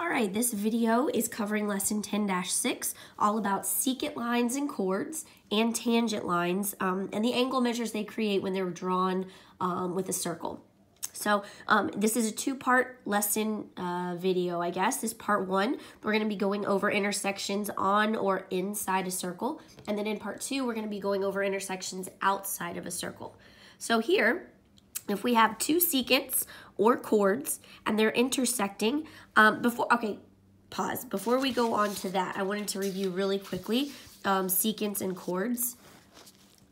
All right, this video is covering lesson 10-6, all about secant lines and chords and tangent lines and the angle measures they create when they're drawn with a circle. So this is a two-part lesson video, I guess. This part one, we're going to be going over intersections on or inside a circle. And then in part two, we're going to be going over intersections outside of a circle. So here, if we have two secants or chords and they're intersecting, pause. Before we go on to that, I wanted to review really quickly secants and chords,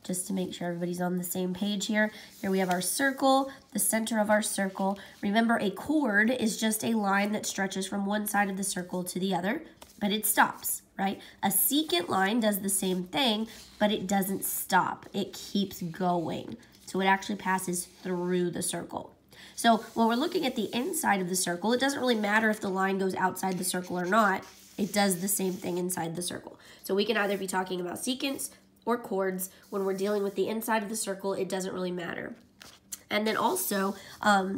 just to make sure everybody's on the same page here. Here we have our circle, the center of our circle. Remember, a chord is just a line that stretches from one side of the circle to the other, but it stops, right? A secant line does the same thing, but it doesn't stop. It keeps going. So it actually passes through the circle. So when we're looking at the inside of the circle, it doesn't really matter if the line goes outside the circle or not. It does the same thing inside the circle. So we can either be talking about secants or chords. When we're dealing with the inside of the circle, it doesn't really matter. And then also,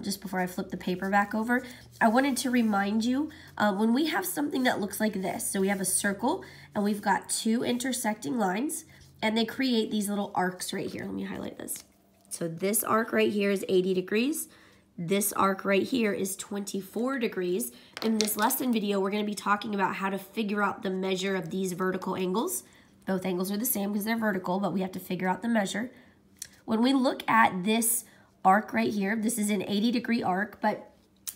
just before I flip the paper back over, I wanted to remind you, when we have something that looks like this, so we have a circle and we've got two intersecting lines and they create these little arcs right here. Let me highlight this. So this arc right here is 80 degrees. This arc right here is 24 degrees. In this lesson video, we're going to be talking about how to figure out the measure of these vertical angles. Both angles are the same because they're vertical, but we have to figure out the measure. When we look at this arc right here, this is an 80-degree arc, but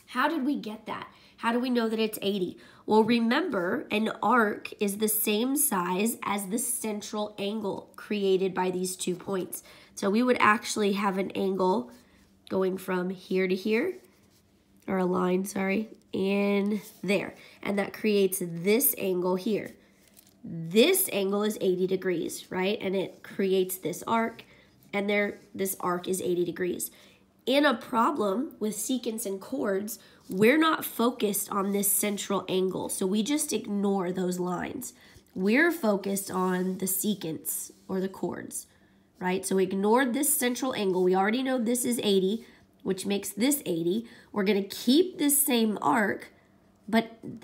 how did we get that? How do we know that it's 80? Well, remember, an arc is the same size as the central angle created by these 2 points. So we would actually have an angle going from here to here, or a line, sorry, and there. And that creates this angle here. This angle is 80 degrees, right? And it creates this arc, and this arc is 80 degrees. In a problem with secants and chords, we're not focused on this central angle, so we just ignore those lines. We're focused on the secants or the chords, right? So ignore this central angle. We already know this is 80, which makes this 80. We're going to keep this same arc,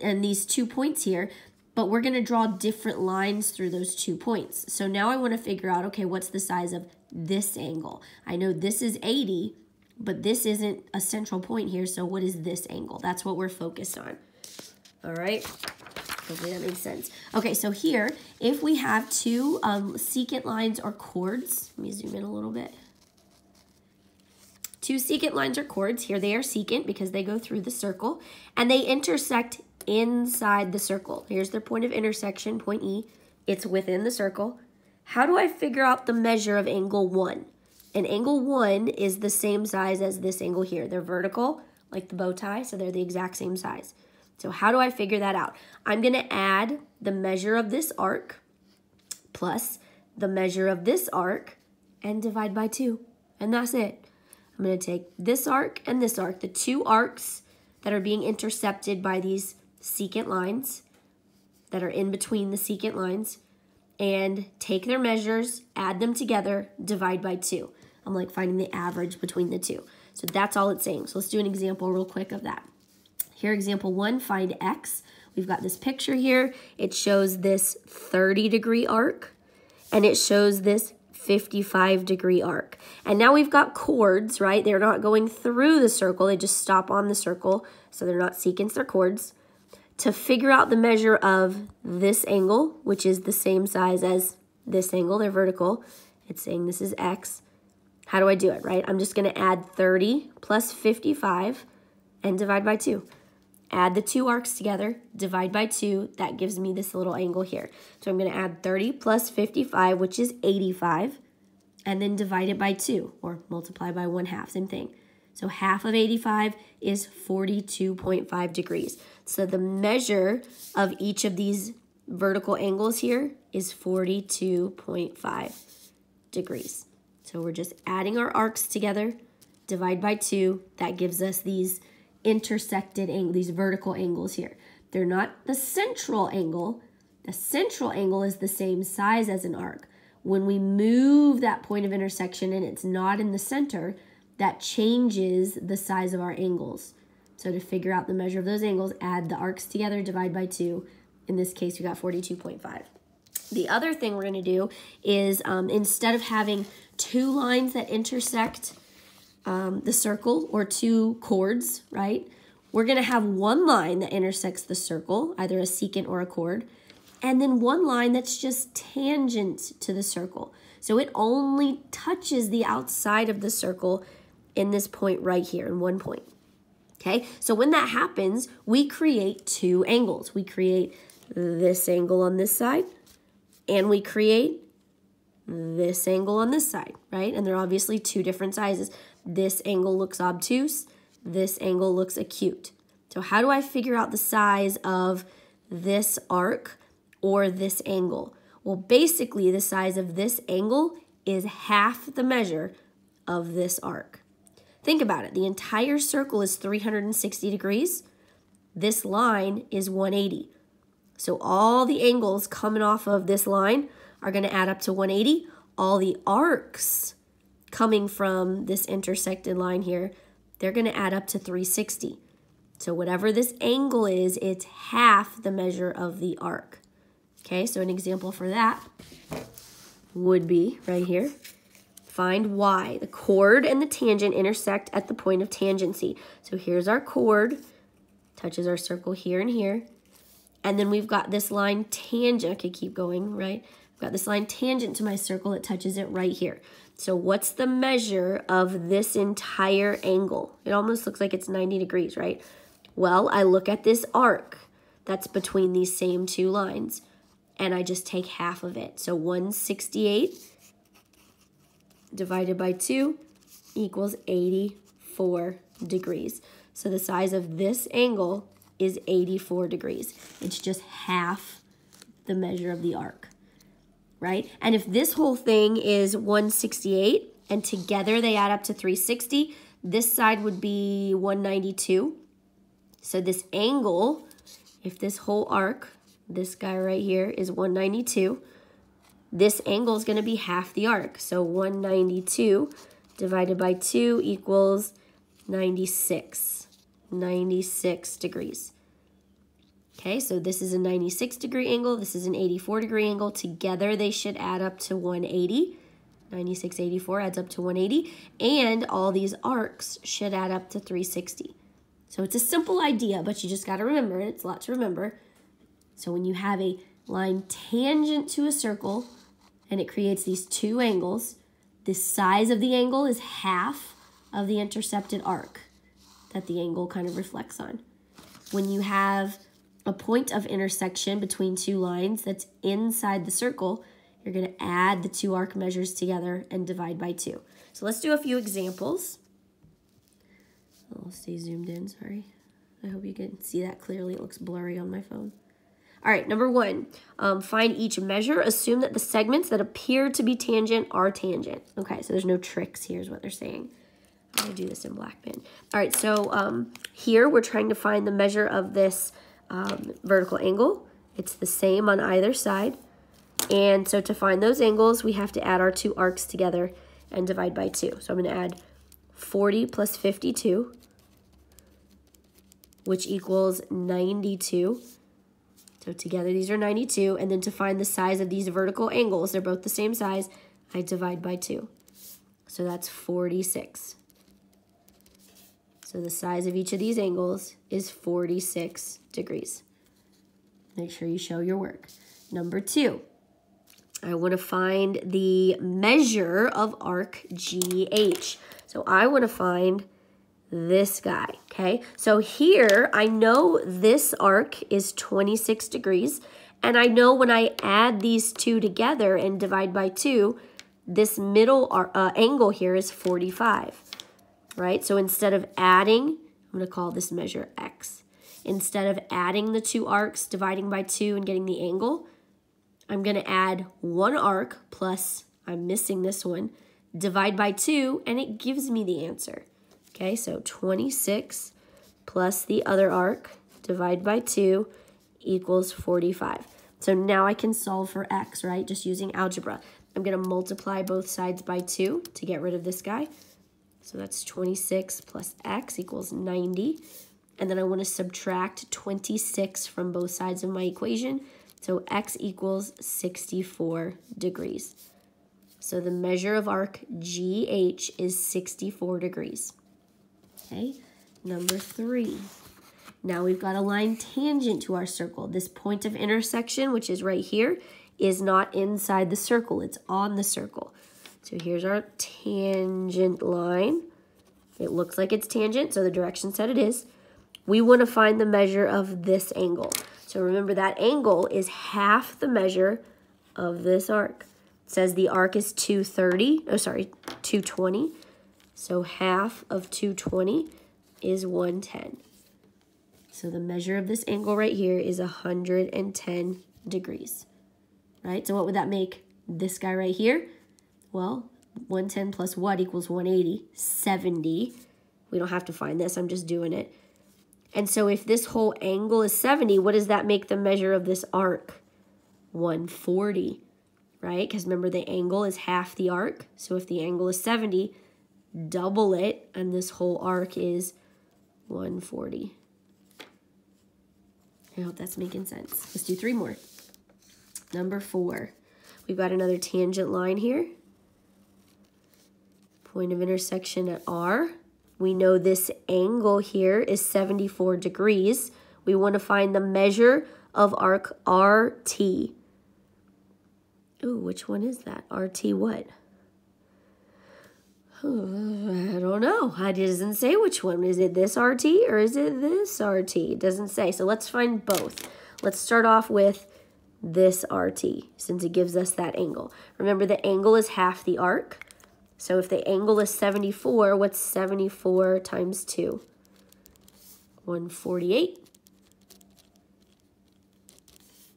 and these 2 points here, but we're going to draw different lines through those 2 points. So now I want to figure out, okay, what's the size of this angle? I know this is 80, but this isn't a central point here, so what is this angle? That's what we're focused on. All right? Hopefully that makes sense. Okay, so here, if we have two secant lines or chords, let me zoom in a little bit. Two secant lines or chords, here they are secant because they go through the circle, and they intersect inside the circle. Here's their point of intersection, point E. It's within the circle. How do I figure out the measure of angle 1? And angle 1 is the same size as this angle here. They're vertical, like the bow tie, so they're the exact same size. So how do I figure that out? I'm going to add the measure of this arc plus the measure of this arc and divide by 2. And that's it. I'm going to take this arc and this arc, the two arcs that are being intercepted by these secant lines that are in between the secant lines, and take their measures, add them together, divide by 2. I'm like finding the average between the two. So that's all it's saying. So let's do an example real quick of that. Here, example 1, find x. We've got this picture here. It shows this 30-degree arc, and it shows this 55-degree arc. And now we've got chords, right? They're not going through the circle. They just stop on the circle, so they're not secants, they're chords. To figure out the measure of this angle, which is the same size as this angle, they're vertical. It's saying this is x. How do I do it, right? I'm just going to add 30 plus 55 and divide by 2. Add the two arcs together, divide by 2. That gives me this little angle here. So I'm going to add 30 plus 55, which is 85, and then divide it by 2, or multiply by 1/2, same thing. So half of 85 is 42.5 degrees. So the measure of each of these vertical angles here is 42.5 degrees. So we're just adding our arcs together, divide by 2. That gives us these intersected angles, these vertical angles here. They're not the central angle. The central angle is the same size as an arc. When we move that point of intersection and it's not in the center, that changes the size of our angles. So to figure out the measure of those angles, add the arcs together, divide by 2. In this case, we got 42.5. The other thing we're going to do is instead of having 2 lines that intersect the circle or 2 chords, right? We're going to have 1 line that intersects the circle, either a secant or a chord, and then 1 line that's just tangent to the circle. So it only touches the outside of the circle in this point right here, in 1 point. Okay, so when that happens, we create 2 angles. We create this angle on this side, and we create this angle on this side, right? And they're obviously 2 different sizes. This angle looks obtuse, this angle looks acute. So how do I figure out the size of this arc or this angle? Well, basically the size of this angle is half the measure of this arc. Think about it. The entire circle is 360 degrees. This line is 180. So all the angles coming off of this line are going to add up to 180. All the arcs coming from this intersected line here, they're going to add up to 360. So whatever this angle is, it's half the measure of the arc. Okay, so an example for that would be right here. Find y. The chord and the tangent intersect at the point of tangency. So here's our chord, touches our circle here and here. And then we've got this line tangent. I could keep going, right? I've got this line tangent to my circle. It touches it right here. So what's the measure of this entire angle? It almost looks like it's 90 degrees, right? Well, I look at this arc that's between these same 2 lines, and I just take half of it. So 168 divided by 2 equals 84 degrees. So the size of this angle is 84 degrees. It's just half the measure of the arc, right? And if this whole thing is 168 and together they add up to 360, this side would be 192. So this angle, if this whole arc, this guy right here is 192, this angle is going to be half the arc. So 192 divided by 2 equals 96 degrees. Okay, so this is a 96 degree angle. This is an 84 degree angle. Together they should add up to 180. 96, 84 adds up to 180. And all these arcs should add up to 360. So it's a simple idea, but you just got to remember it. It's a lot to remember. So when you have a line tangent to a circle and it creates these 2 angles, the size of the angle is half of the intercepted arc that the angle kind of reflects on. When you have a point of intersection between 2 lines that's inside the circle, you're going to add the 2 arc measures together and divide by 2. So let's do a few examples. I'll stay zoomed in, sorry. I hope you can see that clearly. It looks blurry on my phone. All right, number 1, find each measure. Assume that the segments that appear to be tangent are tangent. Okay, so there's no tricks here is what they're saying. I'm going to do this in black pen. All right, so here we're trying to find the measure of this vertical angle. It's the same on either side. And so to find those angles, we have to add our 2 arcs together and divide by 2. So I'm going to add 40 plus 52, which equals 92. So together these are 92. And then to find the size of these vertical angles, they're both the same size, I divide by 2. So that's 46. So the size of each of these angles is 46 degrees. Make sure you show your work. Number 2, I want to find the measure of arc GH. So I want to find this guy, okay? So here, I know this arc is 26 degrees, and I know when I add these 2 together and divide by 2, this middle angle here is 45, right? So instead of adding, I'm going to call this measure X. Instead of adding the 2 arcs, dividing by 2, and getting the angle, I'm going to add 1 arc plus, I'm missing this one, divide by 2, and it gives me the answer. Okay, so 26 plus the other arc, divide by 2, equals 45. So now I can solve for X, right, just using algebra. I'm going to multiply both sides by 2 to get rid of this guy. So that's 26 plus X equals 90. and then I want to subtract 26 from both sides of my equation. So x equals 64 degrees. So the measure of arc GH is 64 degrees. Okay, number 3. Now we've got a line tangent to our circle. This point of intersection, which is right here, is not inside the circle. It's on the circle. So here's our tangent line. It looks like it's tangent, so the direction said it is. We want to find the measure of this angle. So remember, that angle is half the measure of this arc. It says the arc is 220. So half of 220 is 110. So the measure of this angle right here is 110 degrees. Right? So what would that make this guy right here? Well, 110 plus what equals 180? 70. We don't have to find this. I'm just doing it. And so if this whole angle is 70, what does that make the measure of this arc? 140, right? Because remember, the angle is half the arc. So if the angle is 70, double it, and this whole arc is 140. I hope that's making sense. Let's do 3 more. Number 4. We've got another tangent line here. Point of intersection at R. We know this angle here is 74 degrees. We want to find the measure of arc RT. Ooh, which one is that? RT what? I don't know. It doesn't say which one. Is it this RT or is it this RT? It doesn't say. So let's find both. Let's start off with this RT since it gives us that angle. Remember, the angle is half the arc. So if the angle is 74, what's 74 times 2? 148.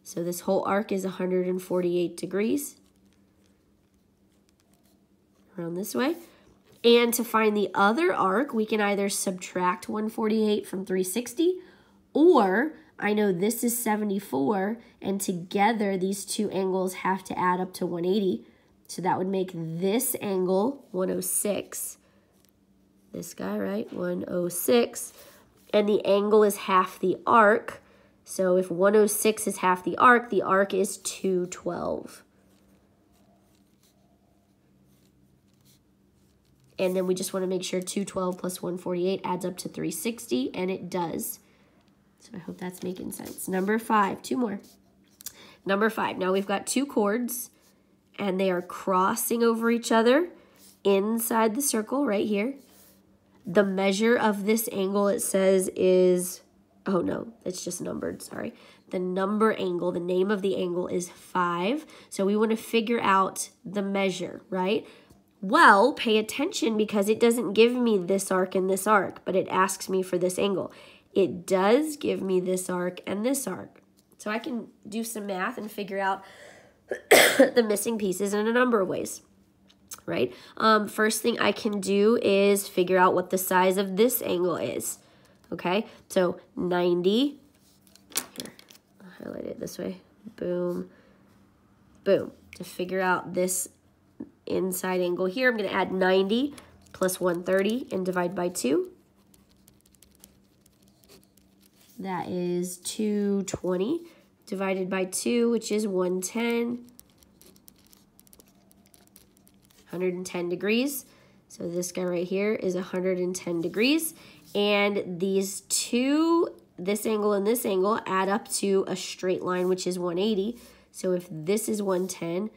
So this whole arc is 148 degrees. Around this way. And to find the other arc, we can either subtract 148 from 360, or I know this is 74, and together these two angles have to add up to 180. So that would make this angle 106. This guy, right? 106. And the angle is half the arc. So if 106 is half the arc is 212. And then we just want to make sure 212 plus 148 adds up to 360, and it does. So I hope that's making sense. Number 5, 2 more. Number 5, now we've got 2 chords, and they are crossing over each other inside the circle right here. The measure of this angle, it says, is, oh no, it's just numbered, sorry. The number angle, the name of the angle is 5. So we want to figure out the measure, right? Well, pay attention because it doesn't give me this arc and this arc, but it asks me for this angle. It does give me this arc and this arc. So I can do some math and figure out the missing pieces in a number of ways, right? First thing I can do is figure out what the size of this angle is, okay? So 90, here, I'll highlight it this way, boom, boom. To figure out this inside angle here, I'm going to add 90 plus 130 and divide by 2. That is 220 divided by 2, which is 110. 110 degrees. So this guy right here is 110 degrees. And these two, this angle and this angle, add up to a straight line, which is 180. So if this is 110,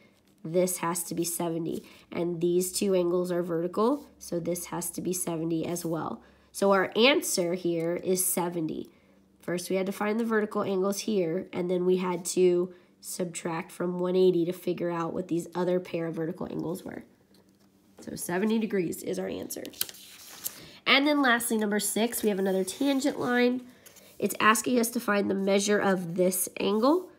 this has to be 70. And these two angles are vertical, so this has to be 70 as well. So our answer here is 70. First, we had to find the vertical angles here, and then we had to subtract from 180 to figure out what these other pair of vertical angles were. So 70 degrees is our answer. And then lastly, number 6, we have another tangent line. It's asking us to find the measure of this angle,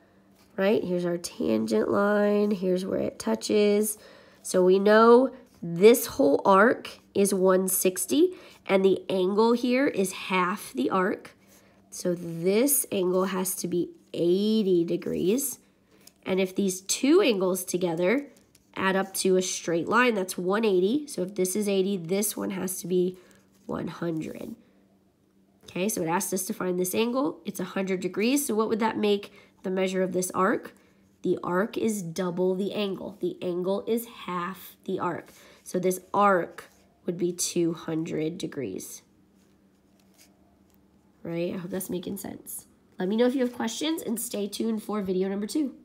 right? Here's our tangent line. Here's where it touches. So we know this whole arc is 160, and the angle here is half the arc. So this angle has to be 80 degrees. And if these two angles together add up to a straight line, that's 180. So if this is 80, this one has to be 100. Okay, so it asked us to find this angle. It's 100 degrees. So what would that make the measure of this arc? The arc is double the angle. The angle is half the arc. So this arc would be 200 degrees. Right? I hope that's making sense. Let me know if you have questions and stay tuned for video number 2.